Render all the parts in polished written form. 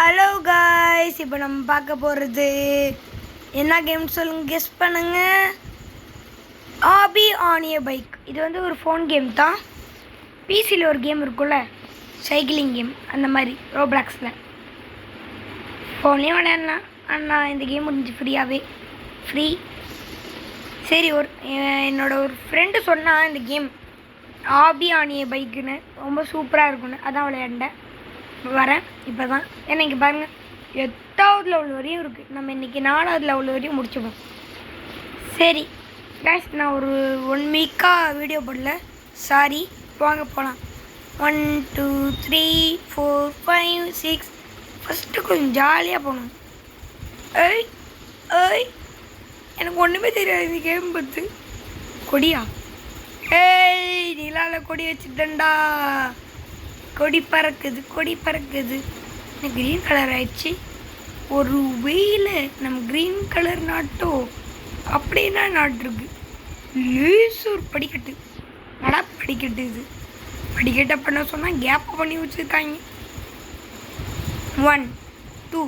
Hello guys, இப்போ நம்ம பார்க்க போகிறது என்ன கேம் சொல்லுங்க, கெஸ் பண்ணுங்க. ஆபி ஆன் ஏ பைக். இது வந்து ஒரு ஃபோன் கேம் தான். பிசியில் ஒரு கேம் இருக்குல்ல, சைக்கிளிங் கேம், அந்த மாதிரி ரோப்ளாக்ஸில் ஃபோன்லேயும் விளையாடலாம். ஆனால் இந்த கேம் முடிஞ்சு ஃப்ரீ. சரி, என்னோட ஒரு ஃப்ரெண்டு சொன்னால் இந்த கேம் ஆபி ஆன் ஏ பைக்குன்னு ரொம்ப சூப்பராக இருக்குன்னு, அதான் விளையாண்டேன். வரேன் இப்போ தான். ஏன்னா இங்கே பாருங்கள், 8வது லெவல் வரையும் இருக்குது. நம்ம இன்றைக்கி 4வது லெவல் வரையும் முடிச்சுப்போம். சரி கேஸ், நான் ஒரு 1 வீக்காக வீடியோ போடல, சாரி. வாங்க போகலாம். 1 2 3 4 5 6. ஃபஸ்ட்டு கொஞ்சம் ஜாலியாக போகணும். எனக்கு ஒன்றுமே தெரியாது இந்த கேம் பற்றி. கொடியா? நிலாவில் கொடி வச்சுட்டேன்டா. கொடி பறக்குது. எனக்கு க்ரீன் கலர் ஆயிடுச்சு. ஒரு வெயில் நம்ம க்ரீன் கலர் நாட்டோ அப்படின்னா நாட்டிருக்கு. லேசூர் படிக்கட்டு. படிக்கட்டு இது. படிக்கட்டை பண்ண சொன்னால் கேப்பை பண்ணி வச்சுருக்காங்க. 1 2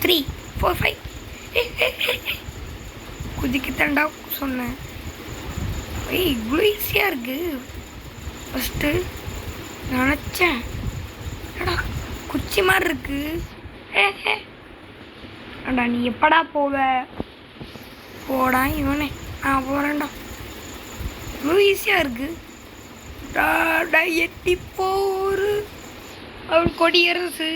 3 4 5. குதிக்கத்தாண்டா சொன்னேன். இவ்வளோ ஈஸியாக இருக்குது. ஃபஸ்ட்டு நினச்சேன், ஏடா குச்சி மாதிரி இருக்கு. ஏடா நீ எப்படா போடா இவனே, நான் போகிறேன்டா. இவ்வளோ ஈஸியாக இருக்கு. டாடா எட்டி போரு அவள் கொடியரசு.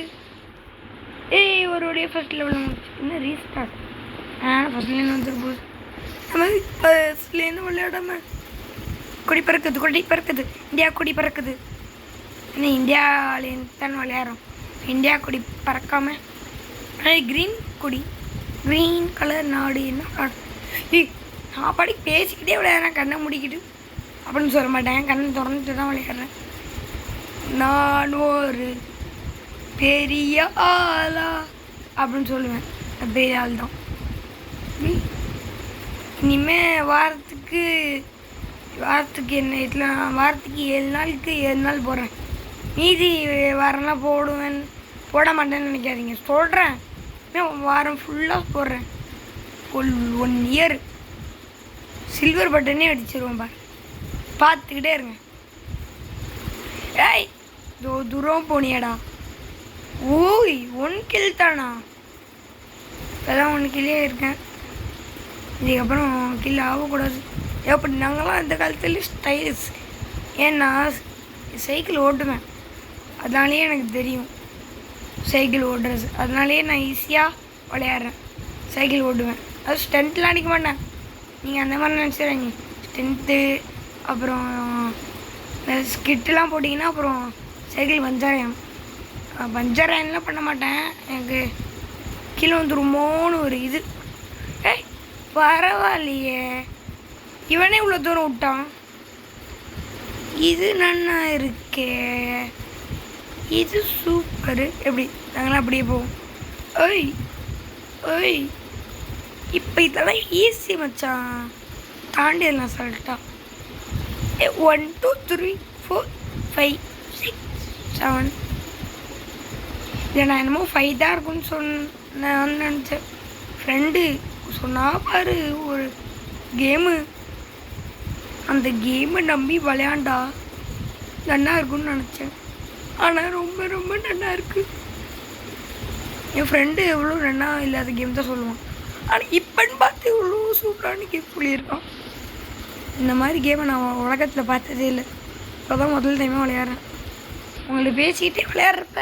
ஒரு ஃபஸ்ட் லெவலில் முடிச்சு. இன்னும் ரீஸ்டார்ட். ஃபஸ்ட்லேருந்து வந்துருக்கு போது நம்ம ஃபஸ்ட்லேருந்து விளையாடாம. கொடி பறக்குது. இந்தியா கொடி பறக்குது. இன்னும் இந்தியாவிலேருந்து தான் விளையாடுறோம். இந்தியா கொடி பறக்காமல் க்ரீன் கொடி, க்ரீன் கலர் நாடு. என்ன நான் பாடி பேசிக்கிட்டே விளையாடுறேன், கண்ணை முடிக்கிட்டு அப்படின்னு சொல்ல மாட்டேன். கண்ணை திறந்துட்டு தான் விளையாடுறேன். நான் ஒரு பெரிய ஆளா அப்படின்னு சொல்லுவேன். பெரிய ஆள் தான். இனிமேல் வாரத்துக்கு என்ன இதில் வாரத்துக்கு 7 நாளுக்கு 7 நாள் போடுறேன். மீதி வாரம்லாம் போட மாட்டேன்னு நினைக்காதீங்க. சொல்கிறேன், வாரம் ஃபுல்லாக போடுறேன். 1 இயர் சில்வர் பட்டனே அடிச்சிருவோம் பாரு. பார்த்துக்கிட்டே இருங்க. தூரம் போனியாடா. 1 கில் தானா? இப்போதான் 1 கில்லே இருக்கேன். இதுக்கப்புறம் கில் ஆகக்கூடாது. எப்படி நாங்களாம் இந்த காலத்தில் ஸ்டைலிஷ். ஏன்னா சைக்கிள் ஓட்டுவேன், அதனாலேயே எனக்கு தெரியும் சைக்கிள் ஓட்டுறது. அதனாலேயே நான் ஈஸியாக விளையாடுறேன். சைக்கிள் ஓட்டுவேன். அது ஸ்டண்ட்லாம் அடிக்க மாட்டேன். நீங்கள் அந்த மாதிரி நினச்சிடுறீங்க. ஸ்டண்ட்டு அப்புறம் ஸ்கிட்டெலாம் போட்டிங்கன்னா அப்புறம் சைக்கிள் பஞ்சராயம்லாம் பண்ண மாட்டேன். எனக்கு கீழே வந்துருமோன்னு ஒரு இது. பரவாயில்லையே, இவனே இவ்வளோ தூரம் விட்டான். இது நன்னா இருக்கே, இது சூப்பரு. எப்படி நாங்களாம் அப்படியே போவோம். இப்போ இதெல்லாம் ஈஸி மச்சான், தாண்டிடலாம் சொல்லிட்டா. 1 2 3 4 5 6 7. இல்லை, நான் என்னமோ 5 தான் இருக்குன்னு நினச்சேன். ஃப்ரெண்டு சொன்னா பாரு ஒரு கேமு, அந்த கேமை நம்பி விளையாண்டா நல்லா இருக்குன்னு நினச்சேன். ஆனால் ரொம்ப ரொம்ப நல்லா இருக்குது. என் ஃப்ரெண்டு எவ்வளோ நல்லா இல்லாத கேம் தான் சொல்லுவான். ஆனால் இப்போன்னு பார்த்து இவ்வளோ சூப்பரான கேம் சொல்லியிருக்கான். இந்த மாதிரி கேமை நான் உலகத்தில் பார்த்ததே இல்லை. இப்போ தான் முதல் டைமாக விளையாடுறேன். உங்களை பேசிக்கிட்டே விளையாடுறப்ப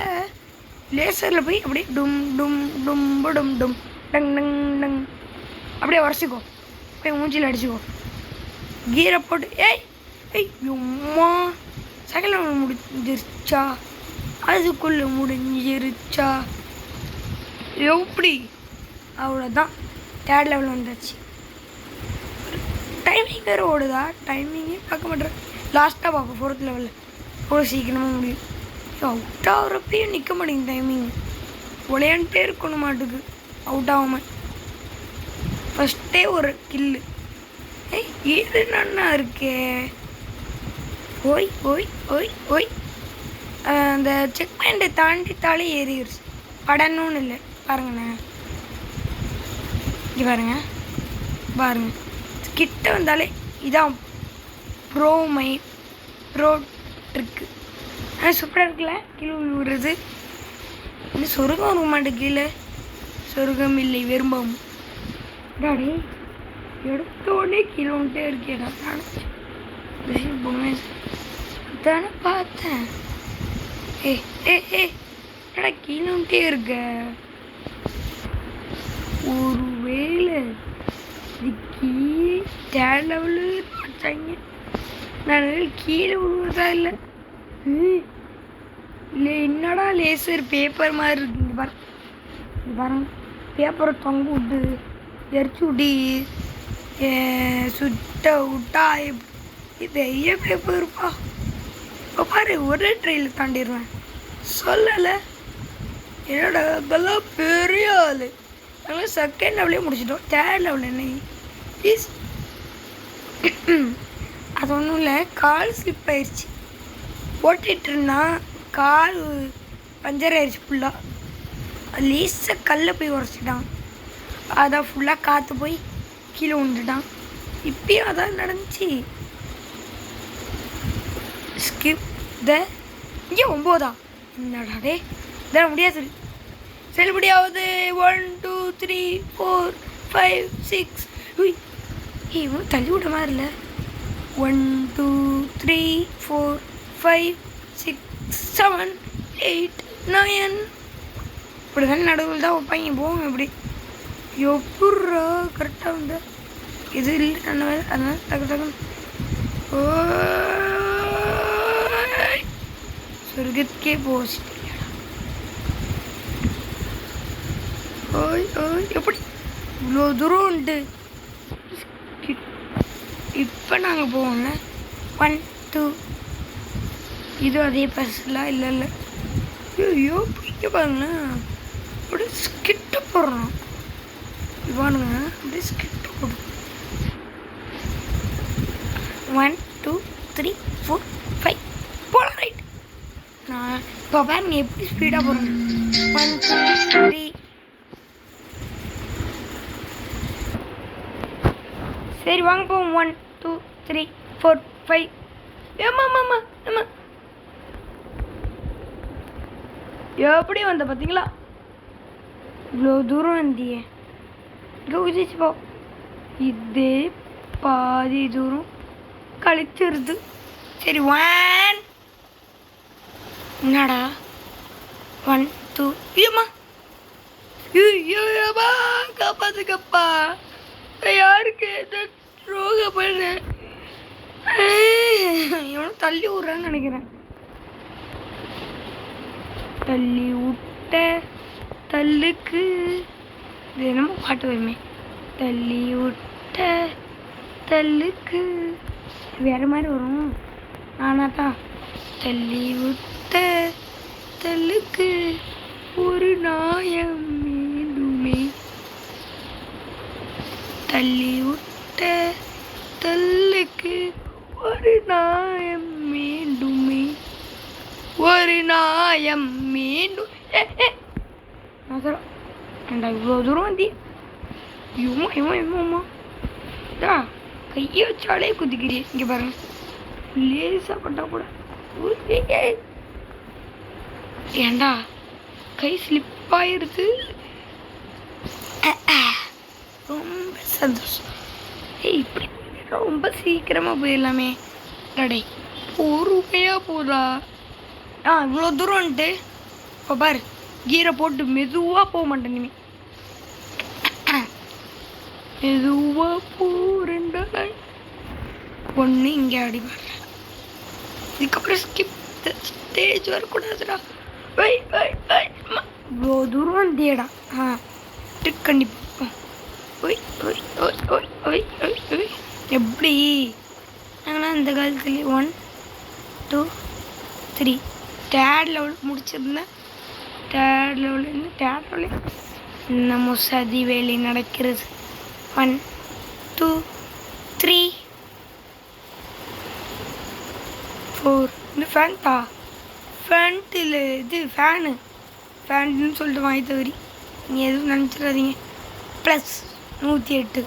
லேசரில் போய் அப்படியே டும் டும் டும் டும் டும் டங் டங் டங் அப்படியே உரசிக்கோ, போய் மூஞ்சியில் அடிச்சுக்கோ, கீரை போட்டு. அம்மா சைக்கிள் முடிஞ்சிருச்சா? அதுக்குள்ளே முடிஞ்சிருச்சா? எப்படி? அவ்வளோதான், 3rd லெவல் வந்தாச்சு. டைமிங் வேறு ஓடுதா? டைமிங்கே பார்க்க மாட்டேன். லாஸ்ட்டாக பார்ப்போம் 4th லெவலில். அவ்வளோ சீக்கிரமாக முடியும். அவுட் ஆகிறப்பையும் நிற்க மாட்டேங்குது. டைமிங் விளையாண்டுட்டே இருக்கணும் மாட்டுக்கு, அவுட் ஆகாமல். ஃபஸ்ட்டே ஒரு கில்லு. இது நன்னா இருக்கே. ஓய் அந்த செக் பாயிண்ட்டை தாண்டித்தாலே ஏறிடுச்சு. படணும்னு இல்லை பாருங்கண்ணே, இங்கே பாருங்க கிட்ட வந்தாலே இதான் ப்ரோ ட்ரிக்கு. சூப்பராக இருக்குல்ல, கீழே விழுவுறது. இன்னும் சொருகம் வர மாட்டேன் கீழே, சொருகம் இல்லை விரும்பம். டாடி எடுத்தோடனே கீழே வந்துட்டே இருக்கேடா. தானே பார்த்தேன். ஏடா கீழே வந்துட்டே இருக்க. ஒரு வேளை இது கீழே தேர்ட் லெவலு வச்சாங்க, நான் கீழே விழுவதா இல்லை. இல்லை என்னடா லேசர் பேப்பர் மாதிரி இருக்கு. இங்கே பாருங்க பேப்பரை தொங்க விட்டு எரிச்சு விட்டி சுட்ட விட்டா பெரிய பேப்பர் இருப்பா. இப்போ பாரு ஒரே ட்ரெயினில் தாண்டிடுவேன். சொல்லலை என்னோட அதெல்லாம் பெரிய ஆள். நாங்கள் செகண்ட் லெவலே முடிச்சிட்டோம். தேர்ட் லெவல் என்ன ப்ளீஸ். அது ஒன்றும் இல்லை, கால் ஸ்லிப் ஆயிடுச்சு. ஓட்டிகிட்டு இருந்தான், கால் பஞ்சர் ஆயிடுச்சு ஃபுல்லாக. லேசாக கல்லை போய் உரைச்சிட்டான். அதான் ஃபுல்லாக காற்று போய் கீழே விழுந்துட்டான். இப்பயும் அதான் நடந்துச்சு. ஸ்கிப் த இங்கே 9 என்னடா டே இதான் முடியாது செல்லுபடியாவது. 1 2 3 4 5 6 இவன் தள்ளி விட்ட மாதிரி இல்லை. 1 2 3 4 5 6 7 8 9 இப்படி தானே நடுவில் தான் வைப்பாங்க. போவோம் இப்படி எப்பட்றா கரெக்டாக வந்து இது இல்லை நல்ல வேலை. அதனால் டக்கு ஓ சொர்க்கத்துக்கே போச்சுட்டு. ஓய் எப்படி இவ்வளோ தூரம் உண்டு. இப்போ நாங்கள் போவோம்ல 1 2 இது அதே பஸ்லாம் இல்லை. ஐயோ பிடிக்க பாருங்களேன், அப்படியே ஸ்கிட்ட போடுறோம். இவானுங்க அப்படியே ஸ்கிட்ட போடுறோம். 1 2 3 4 5 போகலாம். ரைட். நான் இப்போ பாருங்க எப்படி ஸ்பீடாக போகிறோம். 1 2 3 சரி வாங்க போவோம். 1 2 3 4 5 ஏமா எப்படி வந்த பார்த்தீங்களா? இவ்வளோ தூரம் வந்தியே. இங்கே குதிச்சு போ. இதே பாதி தூரம் கழிச்சிருது. சரி 1 என்னடா 1 2 ஐயம்மா ஐயோப்பா காப்பாத்துக்கப்பா. யாருக்கு ரோக பண்ண இவனும் தள்ளி விட்றான்னு நினைக்கிறேன். தள்ளி விட்ட தள்ளுக்கு இது என்னமோ பாட்டு வருமே. தள்ளி விட்ட தள்ளுக்கு வேறு மாதிரி வரும். ஆனால் தான் தள்ளி விட்ட தள்ளுக்கு ஒரு நாயம் மீண்டுமே. தள்ளி விட்ட தள்ளுக்கு ஒரு நாயம் மீண்டுமே. ஒரு நாயம் மீண்டும் ஏண்டா இவ்வளோ தூரம் வந்தி. இவமா டா கையை வச்சாலே குதிக்கிறீ. இங்கே பாருங்க லேசாக பட்டா கூட ஏண்டா கை ஸ்லிப் ஆயிடுது. ரொம்ப சந்தோஷம். இப்படி ரொம்ப சீக்கிரமாக போயிடலாமே. கடை பொறுமையாக போதா. இவ்வளோ தூரம் வந்துட்டு இப்போ பாரு கீரை போட்டு மெதுவாக போக மாட்டேன். இனிமே மெதுவாக போகிறேன்டா. ஒன்று இங்கே அடி பாரு. இதுக்கப்புறம் ஸ்கிப் ஸ்டேஜ் வரக்கூடாதுடா. இவ்வளோ தூரம் வந்தியடா. ட்ரிக் கண்டிப்பாக எப்படி நாங்களாம் இந்த காலத்துலேயே 1 2 3 தேர்ட் லெவல் முடிச்சிருந்தேன். தேர்ட் லெவலில் நம்ம சதி வேலை நடக்கிறது. 1 2 3 4 இந்த ஃபேன்ட்டா ஃபேன்ட்டில் இது ஃபேனு பேண்ட்டுன்னு சொல்லிட்டு வாங்கி தவறி நீங்கள் எதுவும் நினச்சிடாதீங்க. ப்ளஸ் 108.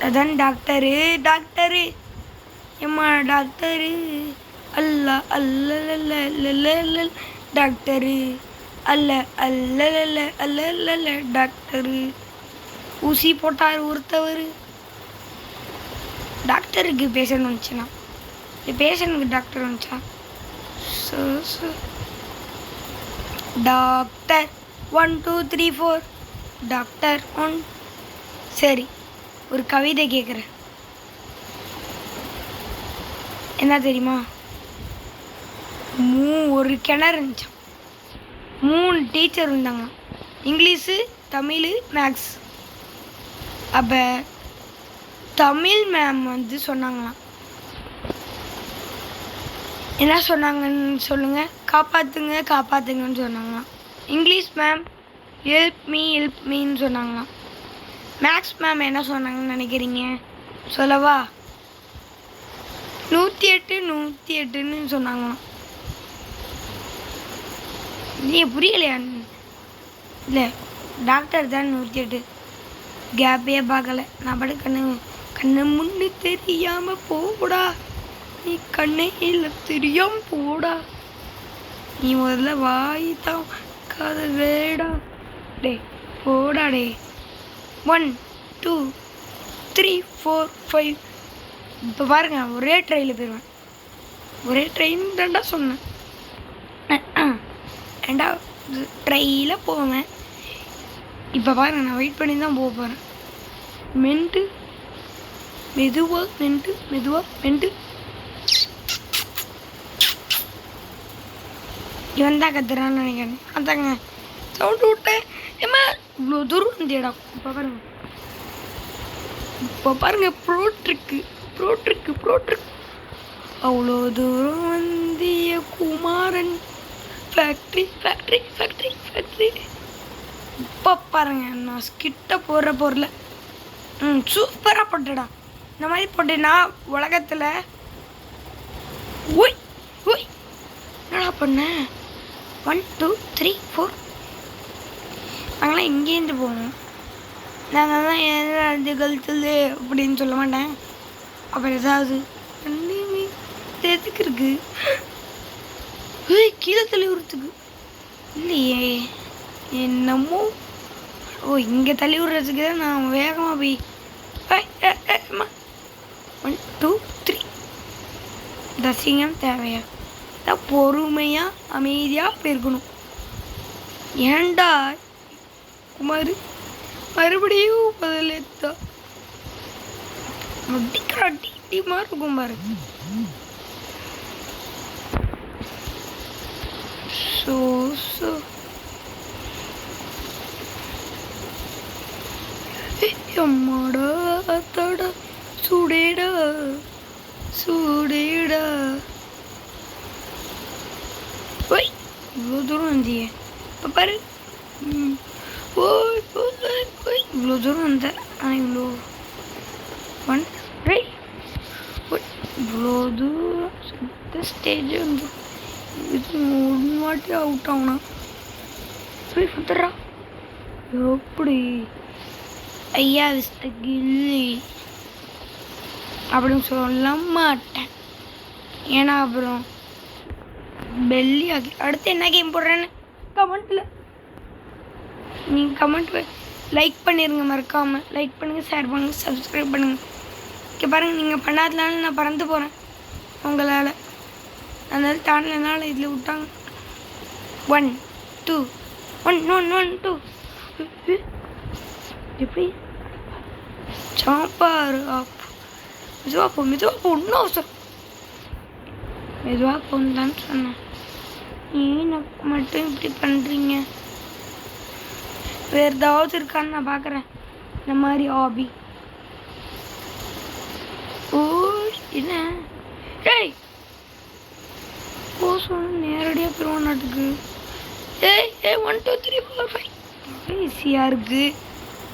அதான் டாக்டரு டாக்டரு ஏம்மா டாக்டரு அல்ல அல்ல டாக்டரு அல்ல அல்ல அல்ல டாக்டரு ஊசி போட்டார் ஒருத்தவர். டாக்டருக்கு பேஷண்ட் வந்துச்சுன்னா பேஷண்ட்டுக்கு டாக்டர் வந்துச்சா? Doctor 1 2 3 4 doctor 1. சரி, ஒரு கவிதை கேட்குறேன். என்ன தெரியுமா? ஒரு கிணறு இருந்துச்சான். 3 டீச்சர் இருந்தாங்க, இங்கிலீஷு, தமிழ், மேக்ஸ். அப்போ தமிழ் மேம் வந்து சொன்னாங்களாம். என்ன சொன்னாங்கன்னு சொல்லுங்கள்? காப்பாற்றுங்க காப்பாற்றுங்கன்னு சொன்னாங்களாம். இங்கிலீஷ் மேம் ஹெல்ப் மீன்னு சொன்னாங்களாம். மேக்ஸ் மேம் என்ன சொன்னாங்கன்னு நினைக்கிறீங்க? சொல்லவா? 108 சொன்னாங்களாம். நீ புரியலையா? இல்லை, டாக்டர் தான் 108. கேப்பே பார்க்கல. நான் படு கண்ணு முன்னு தெரியாம போடா, நீ கண்ணையில் தெரியாம போடா, நீ முதல்ல வாய் தான் கதை வேடா டே போடா டே. 1 2 3 4 5. இப்போ பாருங்க, ஒரே ட்ரெயினில் போயிடுவேன். ஒரே ட்ரெயின் தான்டா சொன்னேன். 2வது ட்ரெயினில் போவேன். இப்போ பாருங்க, நான் வெயிட் பண்ணி தான் போக போகிறேன். மென்ட்டு மெதுவாக மென்ட்டு. இவன் தான் கத்துறான்னு நினைக்கிறேன். அதாங்க சவுண்டு விட்டேன். ஏமா இவ்வளோ தூரம் வந்து இடம். இப்போ பாருங்க ப்ரோ ட்ரிக்கு. அவ்வளோ தூரம் வந்திய குமாரன் ஃபேக்ட்ரி. இப்போ பாருங்க, நான் ஸ்கிட்ட போடுற பொருளை சூப்பராக போட்டுடா. இந்த மாதிரி போட்டேன்னா உலகத்தில் ஓய் என்னடா பண்ண? 1 2 3 4. நாங்களாம் இங்கேருந்து போவோம். நாங்கள் தான் ஏதாவது கழுத்துது அப்படின்னு சொல்ல மாட்டேன். அப்புறம் ஏதாவது எதுக்கு இருக்கு கீழே தள்ளி விடுறதுக்கு இல்லையே என்னமோ. இங்கே தள்ளி விடுறதுக்கு தான் நான் வேகமாக போய் 1 2 3. தசிங்கம் தேவையா? தான் பொறுமையாக அமைதியாக போயிருக்கணும். ஏண்டா குமார் மறுபடியும் பதிலேத்தா முடிக்கிறாட்டிமா இருக்கும் பாரு. அம்மாடா அத்தாடா சுடேடா ஓய் இவ்வளோ தூரம் வந்தியே. இப்போ பாரு, இவ்வளோ தூரம் வந்தேன். ஆனால் இவ்வளோ இவ்வளோ தூரம் சுத்த ஸ்டேஜ் வந்து இது 1 வாட்டி அவுட் ஆகுனா போய் சுத்துறா. எப்படி ஐயா விஸ்த கில்லி அப்படின்னு சொல்ல மாட்டேன். ஏன்னா அப்புறம் பெல்லி ஆகி அடுத்து என்ன கேம் போடுறேன்னு கமெண்ட்டில் நீங்கள் கமெண்ட் லைக் பண்ணிடுங்க. மறக்காமல் லைக் பண்ணுங்கள், ஷேர் பண்ணுங்கள், சப்ஸ்கிரைப் பண்ணுங்கள். இங்கே பாருங்கள், நீங்கள் பண்ணாதனால நான் பறந்து போகிறேன் உங்களால். அதனால தாண்டலனால இதில் விட்டாங்க. 1 2 1 2 எப்படி சாப்பாடு மெதுவாக போ இன்னும் அவசரம். மெதுவாக போன்னு தான் சொன்னேன். ஏன் மட்டும் இப்படி பண்ணுறீங்க? வேறு ஏதாவது இருக்கான்னு நான் பார்க்குறேன். இந்த மாதிரி ஹாபி. என்ன ஏய் சொன்ன நேரடியாக போயிடுவோம் நாட்டுக்கு. 1 2 3 4 5 ஈஸியாக இருக்குது.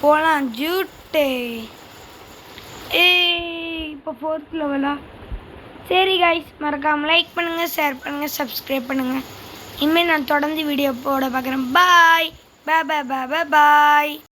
போகலாம் ஜூட்டே. இப்போ 4th லெவலா? சரி காய்ஸ், மறக்காமல் லைக் பண்ணுங்கள், ஷேர் பண்ணுங்கள், சப்ஸ்கிரைப் பண்ணுங்கள். இனிமேல் நான் தொடர்ந்து வீடியோ போட பார்க்குறேன். பாய் பாய் பாய் பாய் பாய் பாய்.